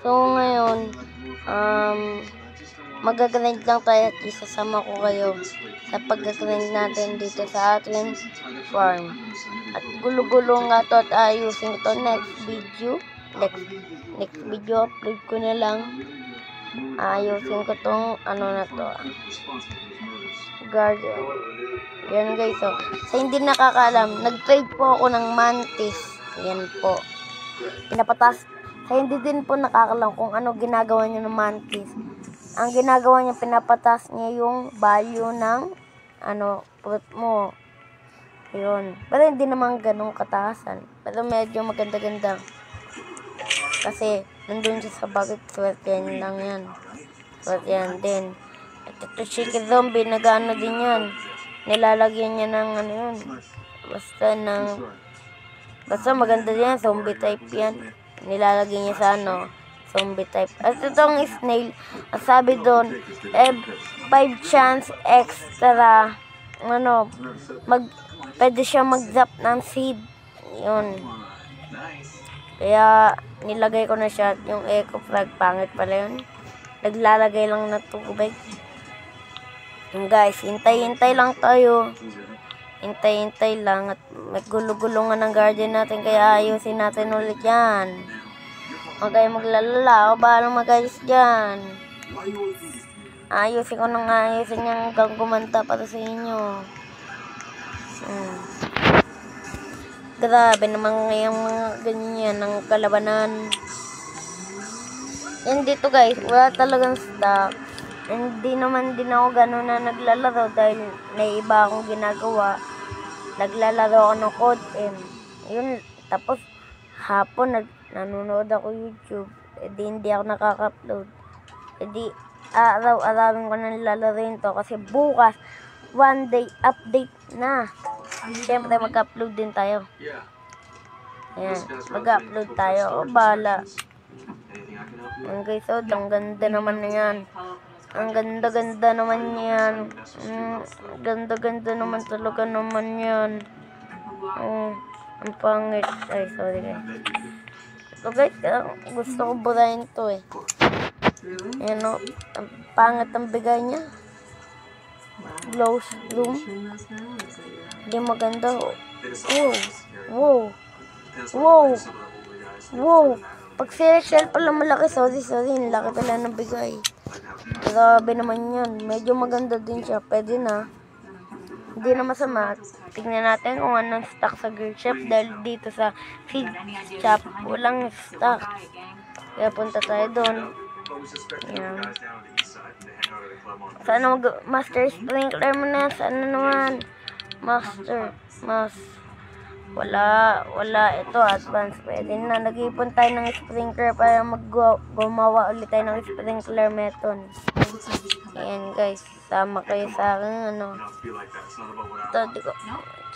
So, ngayon, mag-grind lang tayo at isasama ko kayo sa pag-grind natin dito sa ating farm. At gulo-gulo nga to at ayusin ko to next video. Next video, upload ko na lang. Ayusin ko tong na to. Garden. Yan guys, so. Sa hindi nakakaalam, nag-trade po ako ng mantis. Yan po. Pinapatas. Sa hindi din po nakakaalam kung ano ginagawa niya ng mantis. Ang ginagawa niya, pinapatas niya yung value ng fruit mo. Yun. Pero hindi naman ganun kataasan. Pero medyo maganda-ganda. Kasi nandun siya sa bakit swerte yan lang yan. Swerte yan din. At ito chicken zombie, nag-ano din yan. Nilalagyan niya ng yun. Basta maganda din yan. Zombie type yan. Nilalagyan niya sa zombie type. At itong snail, ang sabi doon, 5 chance extra, pwede siya mag-drop ng seed. Yun. Kaya, nilagay ko na siya. Yung eco frog, pangit pala yun. Naglalagay lang na tubig. Yun guys, hintay-hintay lang tayo. Hintay-hintay lang. At may gulo-gulungan ng garden natin. Kaya ayusin natin ulit yan. Huwag kayo maglalala. O balang mag-ayos dyan. Ayusin ko nang ayusin yung hanggang kumanta para sa inyo. Grabe naman ngayong mga ganyan ng kalabanan. Yan dito guys, wala talagang stock. Hindi naman din ako gano'n na naglalaro dahil may iba akong ginagawa. Naglalaro ako ng Code M. Yun, tapos hapon nanonood ako YouTube. Hindi ako nakaka-upload. Araw-arawin ko na nilalaroin to kasi bukas, one day update na. Siyempre mag-upload din tayo. Ayan, mag-upload tayo. O bahala. Ayan guys, ang ganda naman na yan. Ang ganda-ganda naman yan. Ganda-ganda naman talaga naman yan. Ang pangit. Ay, sorry guys. So guys, gusto ko burahin to eh. Ayan o, ang pangit ang bigay niya. Glows room. Hindi maganda. Wow. Pag shell pala malaki, sorry, ang laki pala ng bigay. Grabe naman yun. Medyo maganda din siya. Pwede na. Hindi na masama. Tingnan natin kung anong stock sa girl shop. Dahil dito sa feed shop, walang stock. Kaya punta tayo doon. Ayan. Sana master sprinkler mo na. Sana naman. Wala. Ito, advance. Pwede na. Nag-ipon tayo ng sprinkler para gumawa ulit tayo ng sprinkler method. Ayan guys. Sama kayo sa akin. Ito,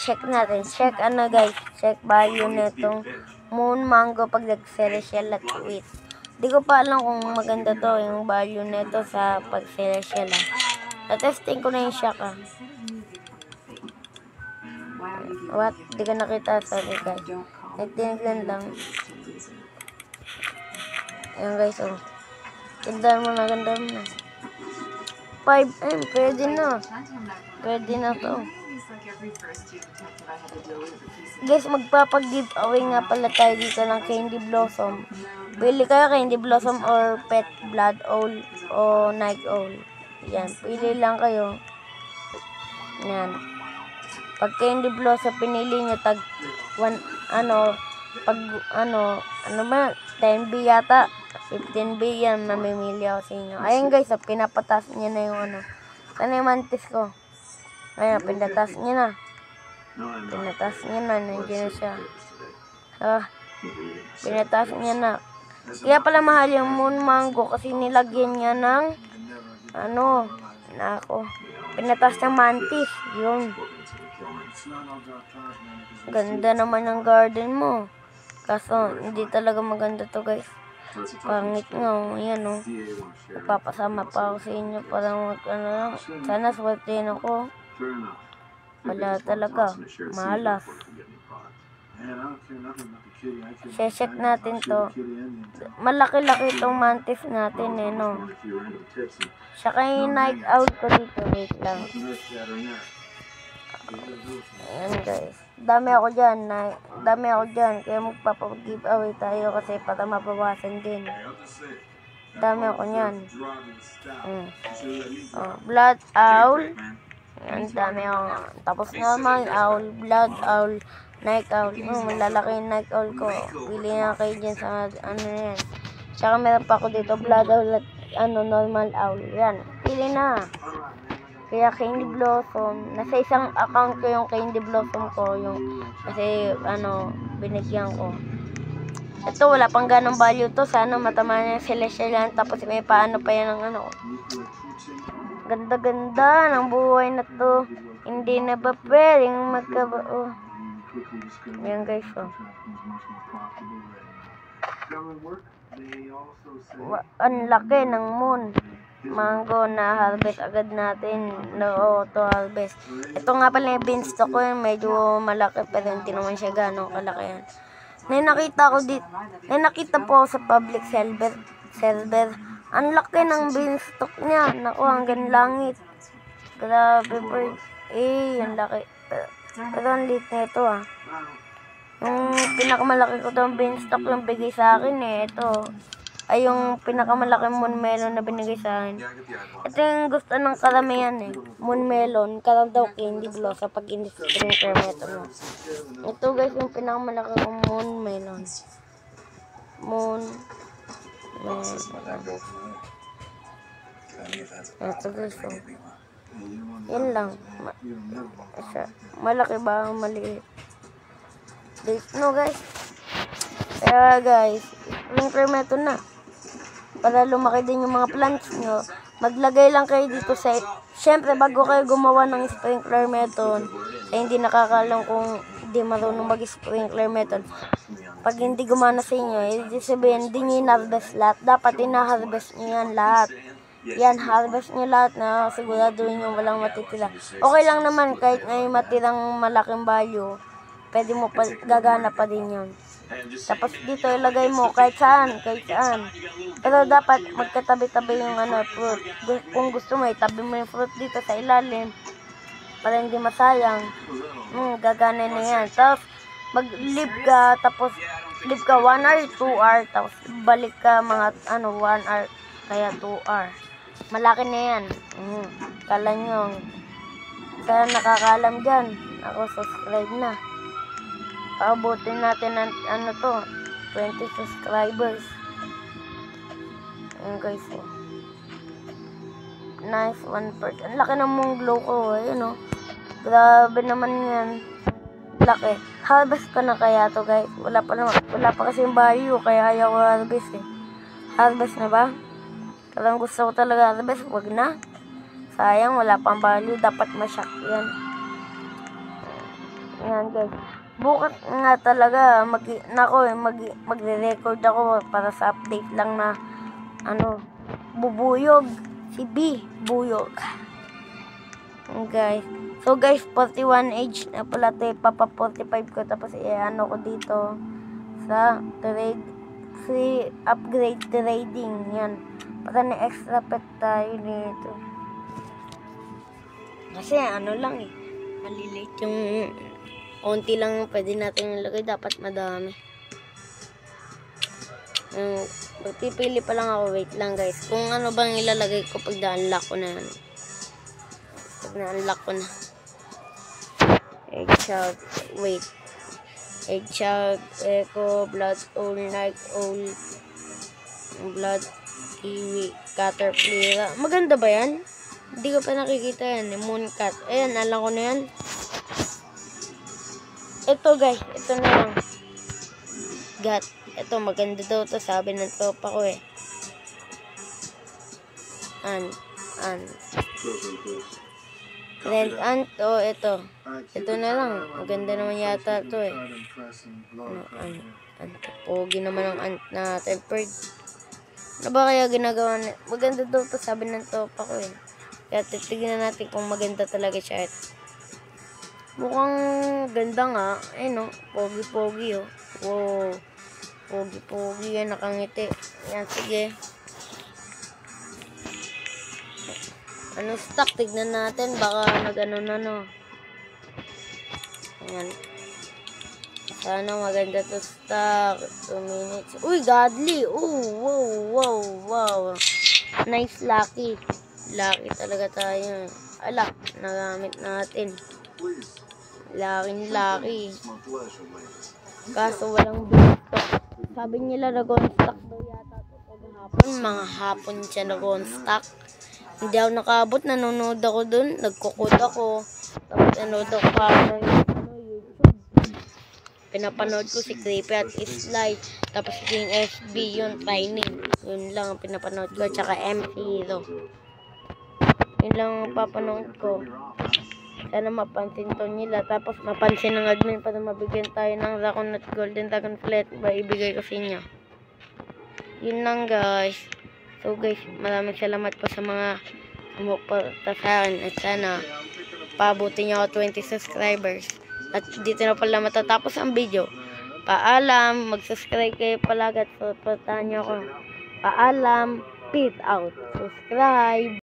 check natin. Check guys. Check value netong moon mango pag nag-celestial at wheat. Di ko pa alam kung maganda to yung value neto sa pag-celestial. Na-testing ko na yung shaka. What? Di ka nakita. Sorry guys. Nagtinignan lang. Ayan guys, oh. Ganda mo na. 5M. Pwede na to. Guys, magpapag-giveaway nga pala tayo dito ng Candy Blossom. Pili kayo Candy Blossom or Pet Blood Owl o Night Owl. Yan, pili lang kayo. Yan. Pag Candy Blossom pinili nyo tag 10B yata, 15B yan, mamimili ako sa inyo. Ayun guys, pinapatas niya na yung sana yung mantis ko. Ayun, pinatas niya na. Nandiyan na siya. Pinatas niya na. Kaya pala mahal yung moon mango kasi nilagyan niya ng pinatas ng mantis. Yun. Ganda naman ng garden mo. Kaso, hindi talaga maganda to guys. Pangit nga. Ayan o. Papasama pa ako sa inyo para sana swertein ako. Wala talaga. Malas. check natin to. Malaki-laki itong mantis natin eh, no? Saka yung night out ko dito. Wait lang. Ayan guys. Dami ako dyan. Kaya magpapag-giveaway tayo kasi para mabawasan din. Dami ako nyan. Blood owl. Ayan, dami ako. Tapos normal owl, blood owl, night owl. Malalaki yung night owl ko. Pili na kayo dyan sa ano yan. Tsaka meron pa ako dito blood owl at normal owl. Yan. Pili na. Kaya Candy Blossom, nasa isang account ko yung Candy Blossom ko, kasi binigyan ko. Ito, wala pang ganong value to, sana matama niya yung celestial yan, tapos may paano pa yan ng Ganda-ganda ng buhay na to, hindi na ba pwedeng magkabao. Yan guys, ang laki ng moon. Mango na harvest agad natin. To harvest. Ito nga pala yung beanstalk ko, medyo malaki pero hindi naman siya ganong kalaki yan. Nakita po sa public server. Ang laki ng beanstalk niya. Naku, hanggang langit. Grabe bird. Ang laki. Pero ang lit na ito Yung pinakamalaki ko itong beanstalk yung bigay sa akin ito. Ay yung pinakamalaki moon melon na binigay sa akin. Ito yung gusto ng karamihan Moon melon, karang daw candy blossom pag in-sprinkler mo. Ito guys yung pinakamalaki kong moon melon. Ito guys yan lang. Malaki ba? Maliit? No guys. Kaya guys, sprinkler method na. Para lumaki din yung mga plants nyo, maglagay lang kayo dito sa... Siyempre, bago kayo gumawa ng sprinkler method, hindi nakakalam kung hindi marunong mag-sprinkler method. Pag hindi gumana sa inyo, hindi sabihin, hindi nyo in-harvest lahat. Dapat in-harvest nyo yan lahat. Yan, harvest nyo lahat na siguraduhin nyo walang matitira. Okay lang naman, kahit may matirang malaking value, pwede mo pa, gagana pa din yun. Tapos dito ilagay mo kahit saan. Pero dapat magkatabi-tabi yung fruit. Kung gusto mo, itabi mo yung fruit dito sa ilalim para hindi masayang. Gagana na yan. Tapos mag-leave ka, tapos leave ka 1 hour, 2 hour, tapos balik ka mga 1 hour, kaya 2 hour. Malaki na yan. Kala nyo, sana nakakalam dyan. Ako, subscribe na. Paabutin natin ng 20 subscribers. Ayan guys nice 1%. Ang laki ng mong glow ko grabe naman yan. Laki. Harvest ko na kaya to guys. Wala pa kasi yung value kaya ayaw ko harvest Harvest na ba? Karang gusto ko talaga harvest, wag na. Sayang, wala pang value. Dapat ma-shock yan. Ayan guys. Bukas nga talaga magre-record ako para sa update lang na bubuyog si B buyog. Guys. So guys, 41 age na pala ito, papa 45 ko tapos ko dito sa free upgrade trading yan. Para na extra pet tayo dito. Kasi lang maliliit yung konti lang pwede natin ilagay, dapat madami. Pipili pa lang ako, wait lang guys. Kung ano bang ilalagay ko pag na-unlock ko na yan. Pag na-unlock ko na. Eggshell, wait. Eggshell, echo, blood owl, night owl, blood, kiwi, caterpillar. Maganda ba yan? Hindi ko pa nakikita yan. Mooncat. Ayan, alam ko na yan. Ito guys, ito na lang. Ito maganda daw to, sabi ng tropa ko Red ant, ito. Ito na lang. Maganda naman yata to Pogi naman ang ant natin. Ano ba kaya ginagawa na? Maganda daw to, sabi ng tropa ko Kaya titignan natin kung maganda talaga siya. Mukhang ganda nga. Eh no, pogi-pogi oh. Wow. Pogi-pogi yan, nakangiti. Yan, sige. Ano stock? Tignan natin. Baka nag-ano na no. Ayan. Sana maganda to stock. 2 minutes. Uy, godly. Oh, wow, wow, wow. Nice, lucky. Lucky talaga tayo. Ala, nagamit natin. Lucky. Kaso walang stock. Sabi nila nag-on-stock daw yata ito hapon. Mga hapon siya nag-on-stock. Hindi ako nakabot. Nanonood ako dun. Nagkukod ako. Tapos nanonood ako pa ng YouTube. Pinapanood ko si Creepy at Sly. Tapos yung FB yun, Tiny. Yun lang ang pinapanood ko. Tsaka M0. Yun lang ang papanood ko. Sana mapansin to nila. Tapos mapansin ng admin para mabigyan tayo ng Dragon at Golden Dragon Flat ba ibigay ko sa inyo. Yun lang guys. So guys, maraming salamat po sa mga sumuporta sa akin. At sana paabutin niyo ako 20 subscribers. At dito na pala matatapos ang video. Paalam. Mag-subscribe kayo palagi at supportahan niyo ako. Paalam. Peace out. Subscribe.